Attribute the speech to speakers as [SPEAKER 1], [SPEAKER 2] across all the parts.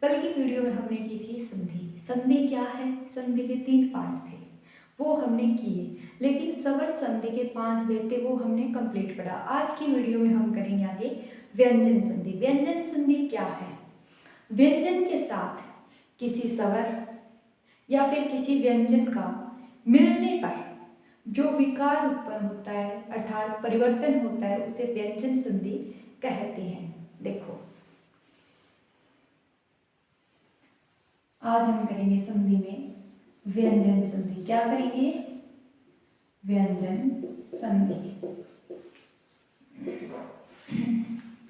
[SPEAKER 1] कल की वीडियो में हमने की थी संधि। संधि क्या है? संधि के 3 पार्ट थे, वो हमने किए, लेकिन सवर संधि के 5 भेद थे, वो हमने कंप्लीट पढ़ा। आज की वीडियो में हम करेंगे आगे व्यंजन संधि। व्यंजन संधि क्या है? व्यंजन के साथ किसी स्वर या फिर किसी व्यंजन का मिलने पर जो विकार उत्पन्न होता है अर्थात परिवर्तन होता है, उसे व्यंजन संधि कहते हैं। देखो, आज हम करेंगे संधि में व्यंजन संधि। क्या करेंगे? व्यंजन संधि।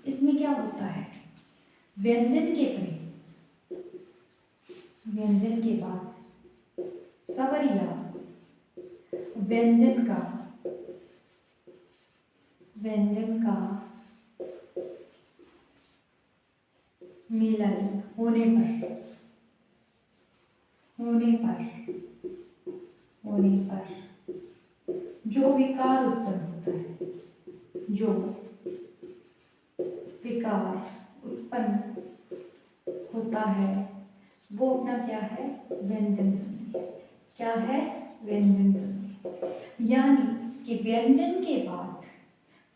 [SPEAKER 1] इसमें क्या होता है? व्यंजन के परे व्यंजन के बाद स्वर या व्यंजन का मिलन होने पर जो विकार उत्पन्न होता है, जो विकार उत्पन्न होता है वो अपना क्या है? व्यंजन संधि। क्या है? व्यंजन संधि। यानी कि व्यंजन के बाद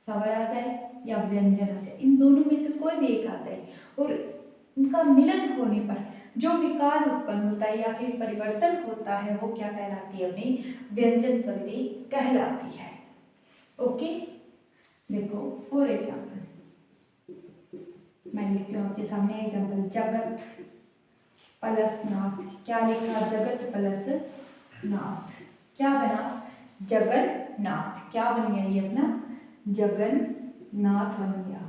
[SPEAKER 1] स्वर आ जाए या व्यंजन आ जाए, इन दोनों में से कोई भी एक आ जाए और उनका मिलन होने पर जो विकार उत्पन्न होता है या फिर परिवर्तन होता है, वो क्या कहलाती है? अपनी व्यंजन संधि कहलाती है। ओके, देखो फॉर एग्जाम्पल मैं लिखती हूँ आपके सामने एग्जाम्पल। जगत प्लस नाथ। क्या लिखा? जगत प्लस नाथ। क्या बना? जगन्नाथ। क्या बन गया? ये अपना जगन्नाथ बन गया।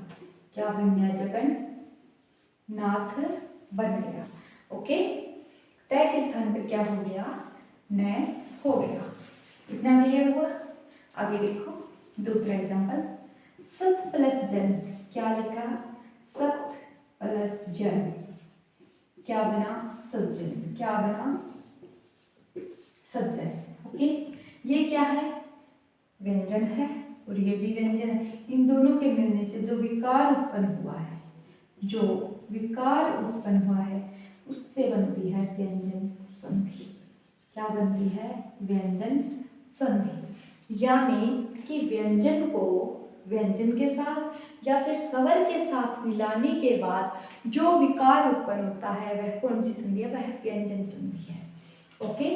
[SPEAKER 1] क्या बन गया? जगन्नाथ बन गया। ओके, तय के स्थान पर क्या हो गया? न हो गया। इतना क्लियर हुआ? आगे देखो दूसरा एग्जाम्पल। सत प्लस जन। क्या लिखा? सत प्लस जन। क्या बना? सज्जन। क्या बना? सज्जन। ओके, ये क्या है? व्यंजन है और ये भी व्यंजन है। इन दोनों के मिलने से जो विकार उत्पन्न हुआ है, उससे बनती है व्यंजन संधि। क्या बनती है? व्यंजन संधि। यानी कि व्यंजन को व्यंजन के साथ या फिर स्वर के साथ मिलाने के बाद जो विकार उत्पन्न होता है, वह कौन सी संधि है? वह व्यंजन संधि है। ओके,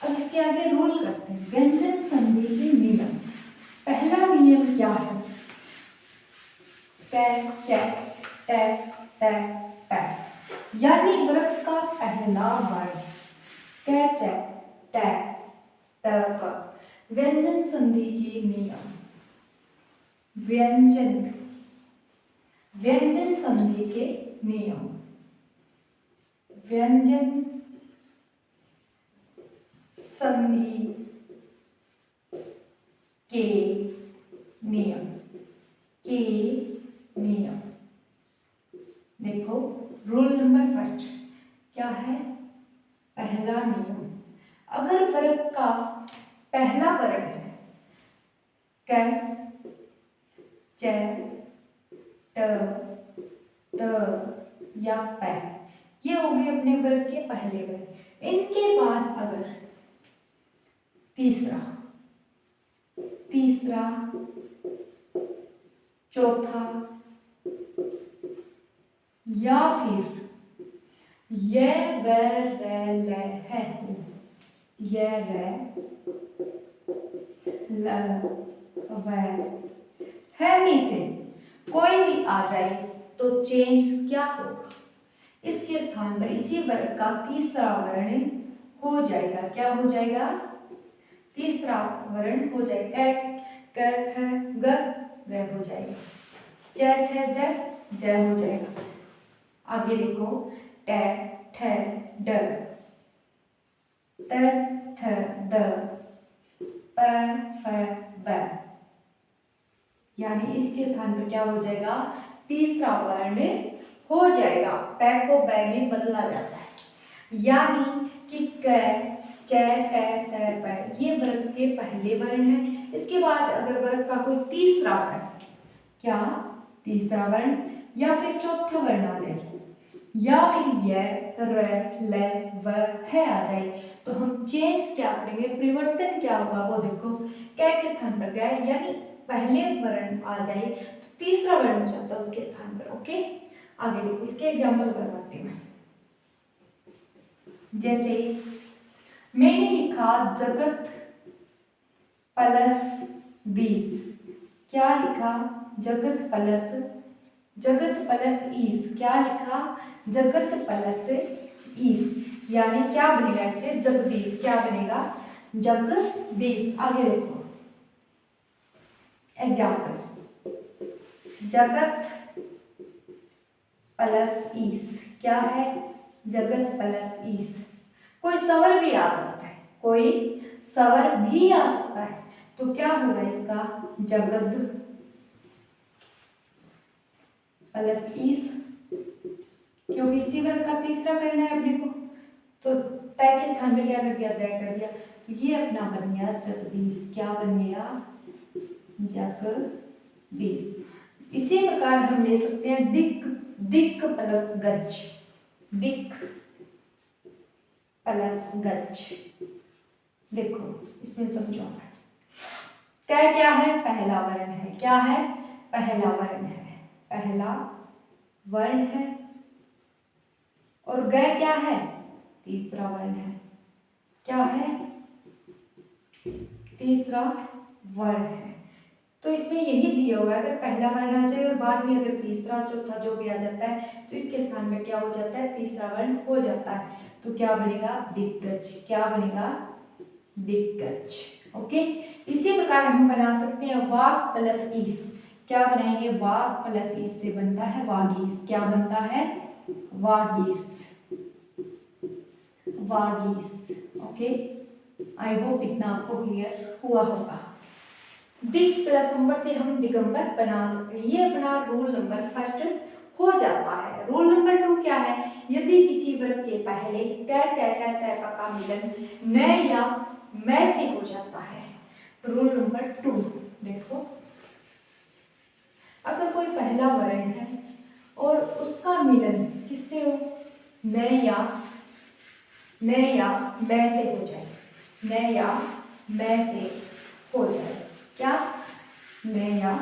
[SPEAKER 1] अब इसके आगे रूल करते हैं। व्यंजन संधि के नियम। पहला नियम क्या है? कै, चे, टे, टे, पै। यानी वर्ग का पहला वर्ण कै, चे, टे, त, प। व्यंजन संधि के नियम। व्यंजन संधि के नियम। व्यंजन संधि के नियम। देखो, रूल नंबर फर्स्ट क्या है? पहला नियम, अगर वर्ग का पहला वर्ण है कै, चे, ट, त या पै, ये हो गए अपने वर्ग के पहले वर्ण। इनके बाद अगर तीसरा, चौथा या फिर ये व रे ल है, ये रे ल व है में से कोई भी आ जाए तो चेंज क्या होगा? इसके स्थान पर इसी वर्ग का तीसरा वर्ण हो जाएगा। क्या हो जाएगा? तीसरा वर्ण हो जाएगा। क, ख, ग हो जाएगा। च, छ, ज हो जाएगा। आगे देखो, ट, ठ, ड, त, थ, द, प, फ, ब। यानी इसके स्थान पर क्या हो जाएगा? तीसरा वर्ण हो जाएगा। पै को बै में बदला जाता है। यानी कि क, च, ट, त, प ये वर्ग के पहले वर्ण है। इसके बाद अगर वर्ग का कोई तीसरा वर्ण, क्या तीसरा वर्ण या फिर चौथा वर्ण आ जाए, या फिर य, र, ल, व, है आ जाए तो हम चेंज क्या करेंगे, परिवर्तन क्या होगा वो देखो, कै के स्थान पर गए यानी पहले वर्ण आ जाए तो तीसरा वर्ण हो जाता है उसके स्थान पर। ओके, आगे देखो इसके एग्जाम्पल करवाती हूँ। जैसे मैंने लिखा जगत प्लस 20, क्या लिखा, जगत प्लस ईस, क्या लिखा, जगत प्लस ईस, यानी क्या बनेगा इससे, जगदीश, क्या बनेगा, जगदीश। आगे देखो एग्जाम्पल, जगत प्लस ईस, क्या है, जगत प्लस ईस। कोई स्वर भी आ सकता है, कोई स्वर भी आ सकता है, तो क्या होगा इसका, जगद प्लस ईस, क्योंकि इसी वर्ग का तीसरा करना है अपने को, तो तय के स्थान पे क्या कर दिया, तय कर दिया, तो ये अपना बन गया जगदीश, क्या बन गया, जगदीश। इसी प्रकार हम ले सकते हैं दिक प्लस गज, दिक प्लस गज। देखो इसमें समझो, क्या है, पहला वर्ण है, क्या है, पहला वर्ण है, पहला वर्ण है, और गय क्या है, तीसरा वर्ण है, क्या है, तीसरा वर्ण है। तो इसमें यही दिया हुआ है, अगर पहला वर्ण आ जाए और बाद में अगर तीसरा चौथा जो भी आ जाता है तो इसके स्थान में क्या हो जाता है, तीसरा वर्ण हो जाता है, तो क्या बनेगा, दिग्गज, क्या बनेगा, दिग्गज। ओके, इसी प्रकार हम बना सकते हैं वाक प्लस ईस, क्या बनाएंगे, वाक प्लस ईस से बनता है वागीस, क्या बनता है, वागीस, वागीस। ओके, आई होप इतना आपको क्लियर हुआ होगा। दिक प्लस नंबर से हम दिगंबर बना सकते हैं, ये अपना रूल नंबर फर्स्ट हो जाता है। रूल नंबर 2 क्या है, यदि किसी वर्ग के पहले कै चैटा तय का मिलन न या मैं से हो जाता है। रूल नंबर 2 देखो, अगर कोई पहला वर्ण है और उसका मिलन किससे हो, न या मैं से हो जाए, न या मैं से हो जाए, क्या, न या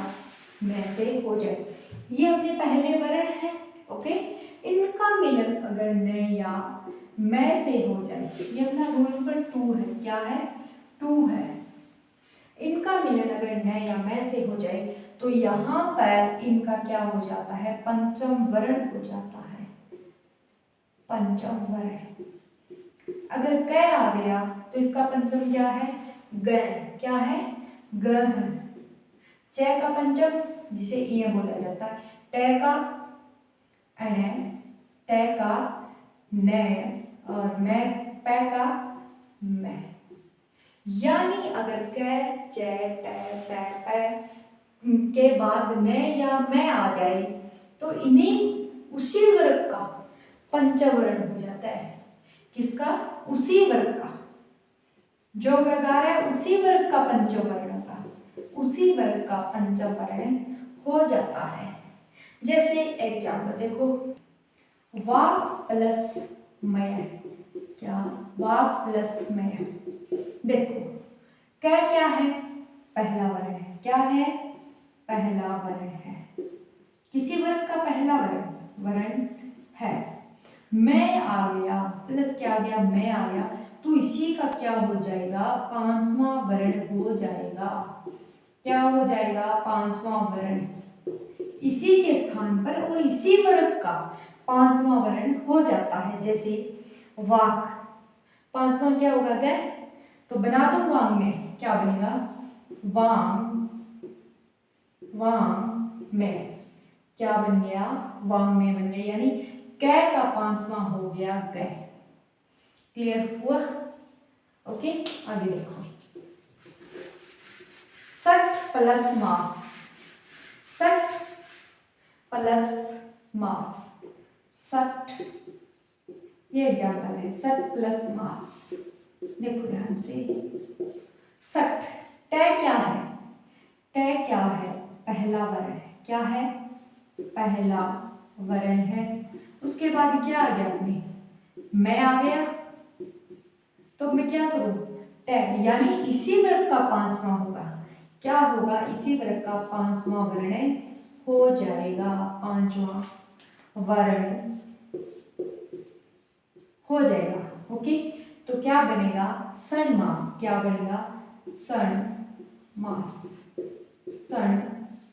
[SPEAKER 1] मैं से हो जाए, ये अपने पहले वर्ण है। ओके, इनका मिलन अगर न या मैं से हो जाए, ये अपना रूल नंबर 2 है, क्या है, 2 है। इनका मिलन अगर न या मैं से हो जाए तो यहाँ पर इनका क्या हो जाता है, पंचम वर्ण हो जाता है, पंचम वर्ण। अगर क आ गया तो इसका पंचम क्या है, ग, क्या है, ग। च का पंचम जिसे ये बोला जाता है, ट का अण, त का न, और मैं पै का मैं। यानी अगर क, च, ट, प, पै के बाद न या मैं आ जाए तो इन्हें उसी वर्ग का पंचवर्ण हो जाता है, किसका, उसी वर्ग का, जो वर्ग आ रहा है उसी वर्ग का पंचवर्ण का, उसी वर्ग का पंचवर्ण हो जाता है। जैसे एग्जाम्पल देखो, वा प्लस मय, क्या, वा प्लस मय। देखो क्या है, पहला वर्ण है, क्या है, पहला वर्ण है, किसी वर्ग का पहला वर्ण है। मैं आ गया प्लस क्या आ गया, मैं आ गया, तो इसी का क्या हो जाएगा, पांचवा वर्ण हो जाएगा, क्या हो जाएगा, पांचवा वर्ण, इसी के स्थान पर और इसी वर्ग का पांचवा वर्ण हो जाता है। जैसे वाक, पांचवा क्या होगा, गै, तो बना दो वांग में, क्या बनेगा, वांग, वांग में, क्या बन गया, वांग में बन गया, यानी कै का पांचवा हो गया कै। क्लियर हुआ। ओके, आगे देखो, 60 प्लस मास, 60 प्लस मास, 60, ये एग्जाम्पल है, 60 प्लस मास। देखो ध्यान से, 60, ट क्या है, ट क्या है, पहला वर्ण है, क्या है, पहला वर्ण है, उसके बाद क्या आ गया अपने, मैं आ गया, तो मैं क्या करूं, टैग, यानी इसी वर्ग का पांचवा होगा, क्या होगा, इसी वर्ग का पांचवा वर्ण हो जाएगा, पांचवा वर्ण हो जाएगा। ओके, तो क्या बनेगा, षण मास, क्या बनेगा, षण मास, षण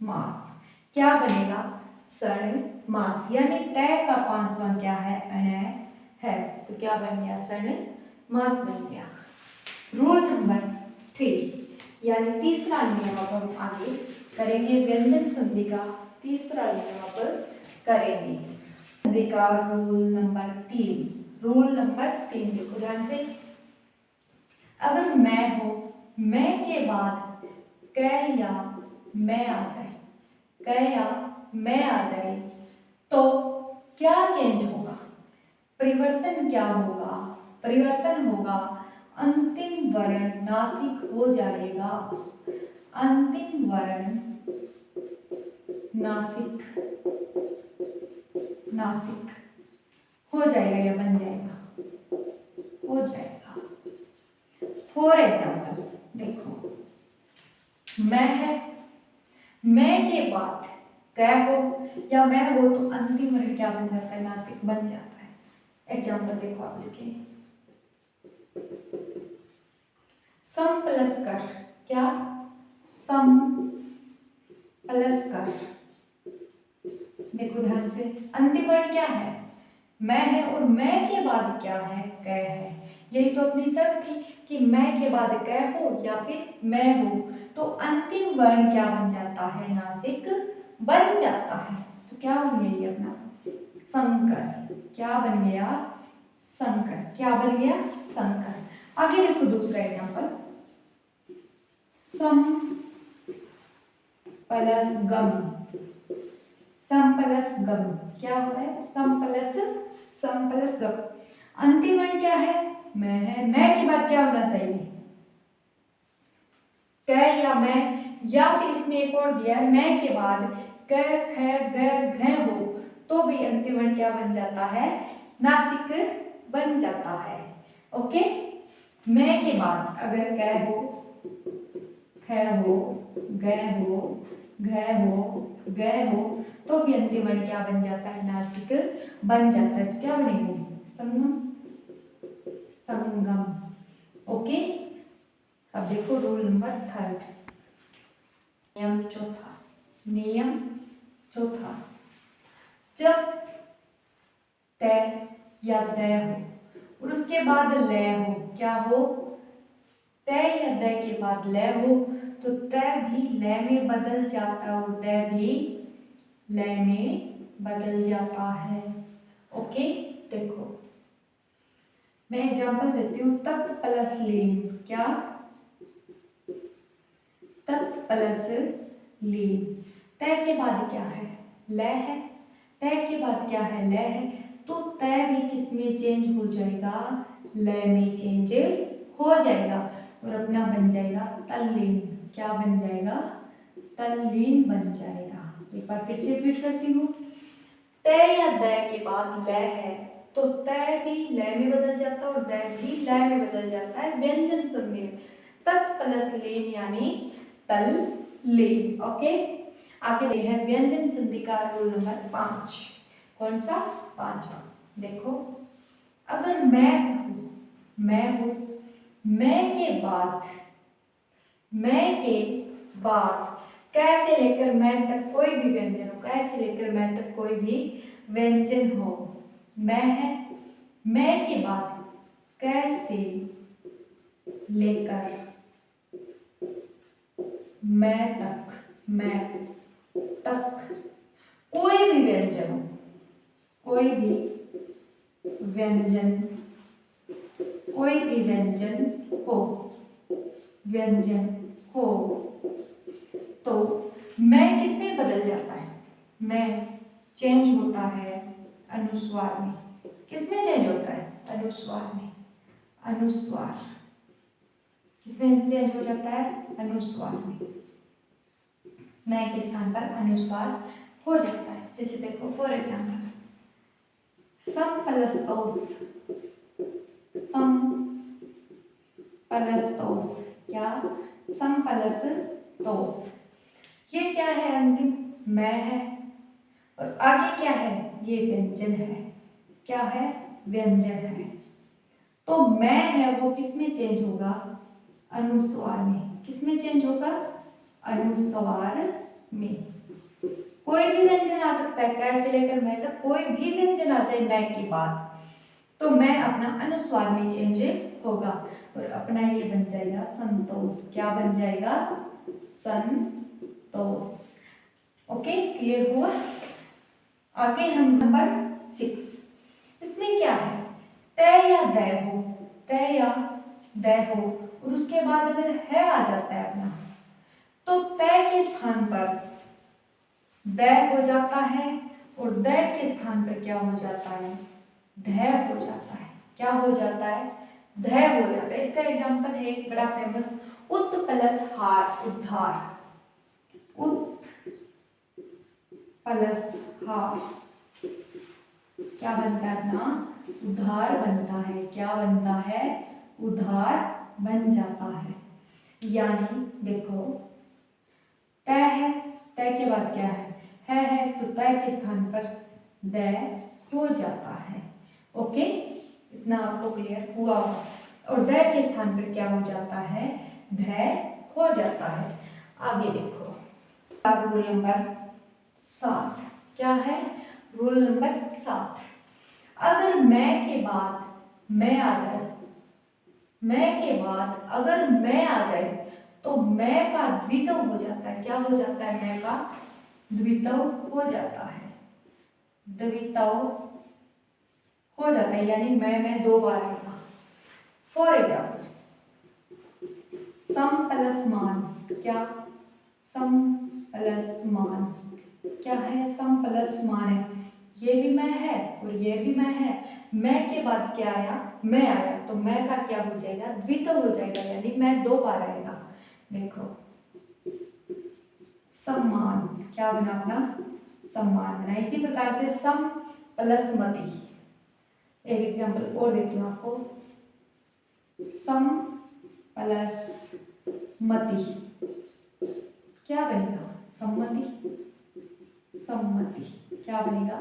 [SPEAKER 1] मास, क्या बनेगा, षण मास, यानी टैग का पांचवा क्या है, अणय है, तो क्या बन गया, षण मास बन गया। रूल नंबर 3, यानी तीसरा नियम अब हम आगे करेंगे, व्यंजन संधि का तीसरा नियम अब करेंगे, संधि का रूल नंबर 3, रूल नंबर 3 देखो ध्यान से, अगर मैं हो, मैं के बाद क या मैं आ जाए, क या मैं आ जाए, तो क्या चेंज होगा, परिवर्तन क्या होगा, परिवर्तन होगा, अंतिम वर्ण नासिक हो जाएगा, अंतिम वर्ण नासिक, नासिक हो जाएगा या बन जाएगा, हो जाएगा। फॉर एग्जाम्पल देखो, मैं है, मैं के बाद क हो या मैं हो, तो अंतिम वर्ण क्या बन जाता है, नासिक बन जाता है। एग्जाम्पल देखो आप इसके, सम प्लस कर, क्या, सम प्लस कर, देखो ध्यान से, अंतिम वर्ण क्या है, मैं है, और मैं के बाद क्या है, क है, यही तो अपनी शर्त थी कि मैं के बाद क हो या फिर मैं हो, तो अंतिम वर्ण क्या बन जाता है, नासिक बन जाता है, तो क्या बन गया ये अपना संकर, क्या बन गया, संकर, क्या बन गया, संकर। आगे देखो दूसरा एग्जांपल, सम प्लस गम, सम प्लस गम, क्या होता है, सम प्लस गम, अंतिम वर्ण क्या है, मैं है, मैं के बाद क्या होना चाहिए, क या मैं, या फिर इसमें एक और दिया है, मैं के बाद क ख ग घ हो, तो भी अंतिम वर्ण क्या बन जाता है, नासिक बन जाता है। ओके, मैं के बाद अगर क हो, ख हो, ग हो, घ हो, ग हो, तो भी अंतिम वर्ण क्या बन जाता है, नासिक बन जाता है, तो क्या बनेंगे, संगम, संगम। ओके, अब देखो रूल नंबर 3, नियम चौथा, नियम चौथा, जब तय या दय हो और उसके बाद लय हो, क्या हो, तय या दय के बाद लय हो, तो तय भी लय में बदल जाता है और दय भी लय में बदल जाता है। ओके, देखो मैं एग्जांपल देती हूँ, तत् प्लस लीन, क्या, तत् प्लस लीन, तय के बाद क्या है, लय है, तय के बाद क्या है, लय है, तो तय भी किस में चेंज हो जाएगा, लय में चेंज हो जाएगा, और अपना बन जाएगा तल्लीन, क्या बन जाएगा, तल्लीन बन जाएगा। एक बार फिर से रिपीट करती हूँ, तय या दय के बाद लय है, तो तय भी लय में बदल जाता है और दय भी लय में बदल जाता है व्यंजन संधि में, तत् प्लस लीन यानी तल्लीन। ओके, आगे ये है व्यंजन संधि का रूल नंबर 5, कौन सा, 5वां, देखो अगर मैं हूं, मैं के बाद, मैं के बाद कैसे लेकर मैं तक कोई भी व्यंजन हो, कैसे लेकर मैं तक कोई भी व्यंजन हो, मैं है, मैं के बाद कैसे लेकर मैं तक, मैं तक कोई भी व्यंजन हो, कोई भी व्यंजन, कोई भी व्यंजन हो, व्यंजन हो, तो मैं किसमें बदल जाता है, मैं चेंज होता है अनुस्वार में, किसमें चेंज होता है, अनुस्वार में, अनुस्वार किसमें चेंज हो जाता है, अनुस्वार में, मैं के स्थान पर अनुस्वार हो जाता है। जैसे देखो फॉर एग्जाम्पल, सम प्लस तोस, सम प्लस तोस, क्या सम प्लस तोस। ये क्या है अंतिम, मैं है, और आगे क्या है, ये व्यंजन है, क्या है, व्यंजन है। तो मैं है वो किस में चेंज होगा, अनुस्वार में। किस में चेंज होगा, अनुस्वार में। कोई भी व्यंजन आ सकता है, कै से लेकर मैं तक कोई भी व्यंजन आ जाए मैं के बाद, तो मैं अपना अनुस्वार में चेंज होगा और अपना ये बन जाएगा संतोष। क्या बन जाएगा, संतोष। ओके, क्लियर हुआ। आगे हम नंबर 6, इसमें क्या है, तय या दय हो, तय या दय हो और उसके बाद अगर है आ जाता है अपना, तो तय के स्थान पर दय हो जाता है और दय के स्थान पर क्या हो जाता है, धय हो जाता है। क्या हो जाता है, धय हो जाता है। इसका एग्जांपल है एक बड़ा फेमस, उत प्लस हार, उद्धार। उत प्लस हार क्या बनता है अपना, उधार बनता है। क्या बनता है, उधार बन जाता है। यानी देखो, तय है, तय के बाद क्या है तो तय के स्थान पर दय हो जाता है। ओके, इतना आपको क्लियर हुआ होगा। और दय के स्थान पर क्या हो जाता है, धय हो जाता है। आगे देखो, रूल नंबर 7 क्या है, रूल नंबर 7, अगर मैं के बाद मैं आ जाए, मैं के बाद अगर मैं आ जाए तो मैं का द्वित्व हो जाता है। क्या हो जाता है, मैं का द्वित्व हो जाता है, द्वित्व हो जाता है, यानी मैं 2 बार आएगा। फॉर एग्जाम्पल, सम प्लस मान, क्या सम प्लस मान, क्या है, सम प्लस मान है। ये भी मैं है और ये भी मैं है। मैं के बाद क्या आया, मैं आया, तो मैं का क्या हो जाएगा, द्वित्व हो जाएगा, यानी मैं 2 बार आएगा। देखो, सम्मान, क्या बना अपना, सम्मान बना। इसी प्रकार से सम प्लस मति, एक एग्जांपल और देती हूँ आपको, सम प्लस मति क्या बनेगा, सम्मति, सम्मति क्या बनेगा,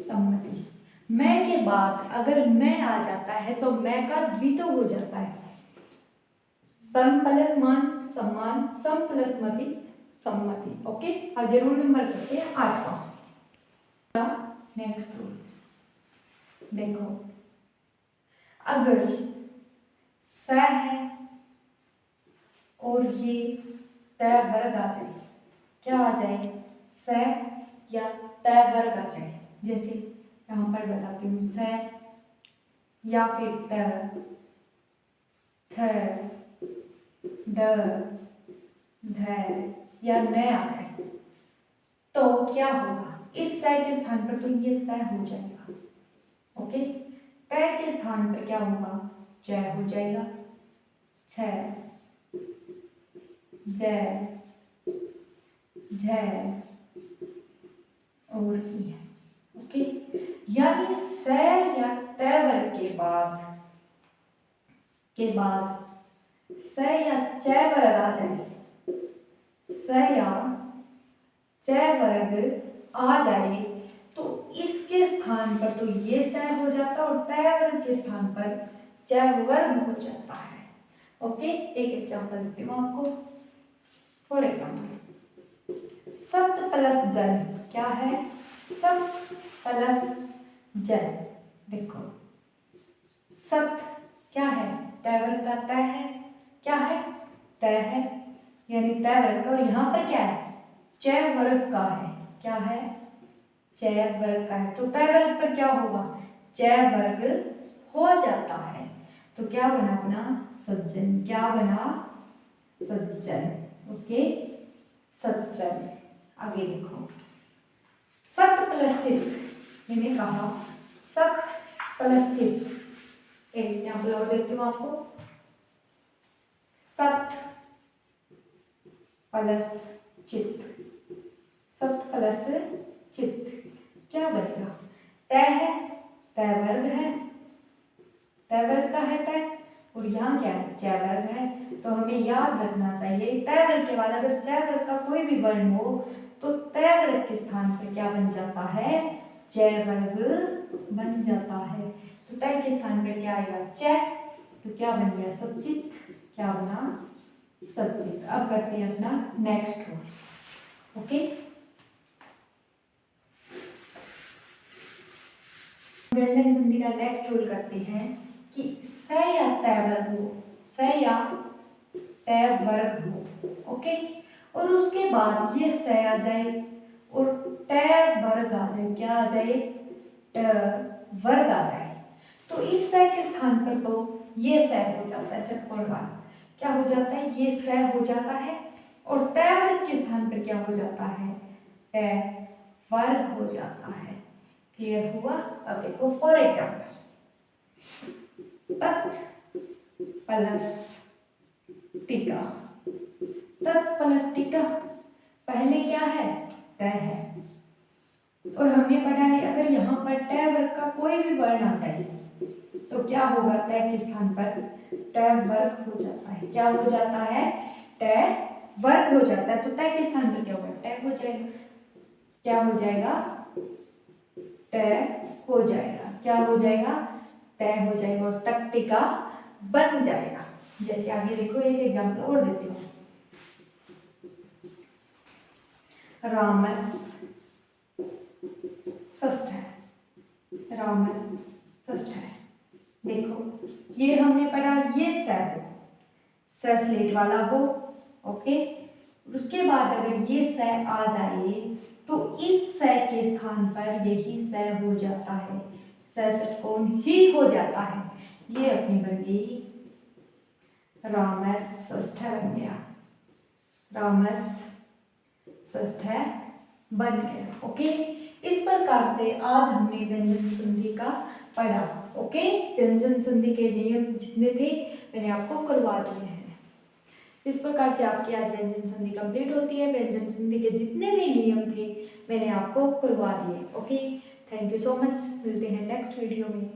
[SPEAKER 1] सम्मति। मैं के बाद अगर मैं आ जाता है तो मैं का द्वित्व हो जाता है। सम प्लस मान सम्मान, सम प्लस मति सम्मति। ओके, आगे रूल नंबर करते हैं 8वां। नेक्स्ट रूल देखो, अगर स है और ये तय वर्ग आ जाए, क्या आ जाए, स या तय वर्ग आ जाए। जैसे यहाँ पर बताती हूँ, स या फिर त, थ, द, ध या न आ जाए, तो क्या होगा, इस स के स्थान पर तो ये स हो जाएगा। ओके, तय के स्थान पर क्या होगा, च हो जाएगा, छ, ज, झ और ई है। ओके, यानी स या त वर्ग के बाद स या च वर्ग आ जाए, स या च वर्ग आ जाए तो इसके स्थान पर तो ये स हो जाता है और त वर्ग के स्थान पर च वर्ग हो जाता है। ओके, एक एग्जांपल देती हूँ आपको। फॉर एग्जांपल, सत प्लस जन, क्या है, सत प्लस जन। देखो, सत क्या है, तय वर्ग का तय है, क्या है, तय है, यानी तय वर्ग का, और यहाँ पर क्या है, च वर्ग का है। क्या है, च वर्ग का है, तो तय वर्ग पर क्या होगा, च वर्ग हो जाता है। तो क्या बना अपना, सज्जन। क्या बना, सज्जन। ओके, सज्जन। आगे देखो, सत प्लस चित, मैंने कहा सत प्लस चित। एक एग्जाम्पल और देती हूँ आपको, सत प्लस चित, सत प्लस चित क्या बनेगा, तय है, तय वर्ग है, तय वर्ग का है तय, और यहाँ क्या है, चय वर्ग है। तो हमें याद रखना चाहिए तय वर्ग के बाद अगर चय वर्ग का कोई भी वर्ण हो तो तय वर्ग के स्थान पर क्या बन जाता है, चय वर्ग बन जाता है। तो तय के स्थान पर क्या आएगा, चय, तो क्या बन गया, सचित, क्या बना, सचित। अब करते हैं अपना नेक्स्ट रूल। ओके, व्यंजन संधि का नेक्स्ट रूल करते हैं कि स या तय वर्ग हो, स या तय वर्ग हो। ओके, और उसके बाद ये स आ जाए और तय वर्ग आ जाए, क्या आ जाए, वर्ग आ जाए। तो इस स के स्थान पर तो ये स हो जाता है, षटकोण वाला क्या हो जाता है, ये स हो जाता है, और तय वर्ग के स्थान पर क्या हो जाता है, तय वर्ग हो जाता है। क्लियर हुआ। अब देखो फॉर एग्जाम्पल, तत् प्लस टीका, तत् प्लस टीका, पहले क्या है, तय है, और हमने पढ़ा है अगर यहाँ पर तय वर्ग का कोई भी वर्ण आ जाए तो क्या होगा, तय के स्थान पर तय वर्ग हो जाता है, क्या हो जाता है, तय वर्ग हो जाता है। तो तय के स्थान पर क्या होगा, तय हो जाएगा, क्या हो जाएगा, तय हो जाएगा, क्या हो जाएगा, तय हो जाएगा, और तक्तिका बन जाएगा। जैसे आगे देखो एक एग्जाम्पल और देती हूँ, रामस षष्ठ है, रामस षष्ठ है। देखो ये हमने पढ़ा, ये स हो, स स्लेट वाला हो, ओके, उसके बाद अगर ये स आ जाए तो इस स के स्थान पर यही स हो जाता है, स षटकोण ही हो जाता है। ये अपनी बन गई रामस षष्ठ बन गया, रामस षष्ठ बन गया। ओके, इस प्रकार से आज हमने व्यंजन संधि का पढ़ा। ओके, व्यंजन संधि के नियम जितने थे मैंने आपको करवा दिए हैं। इस प्रकार से आपकी आज व्यंजन संधि कंप्लीट होती है। व्यंजन संधि के जितने भी नियम थे मैंने आपको करवा दिए। Okay, thank you so much, मिलते हैं नेक्स्ट वीडियो में।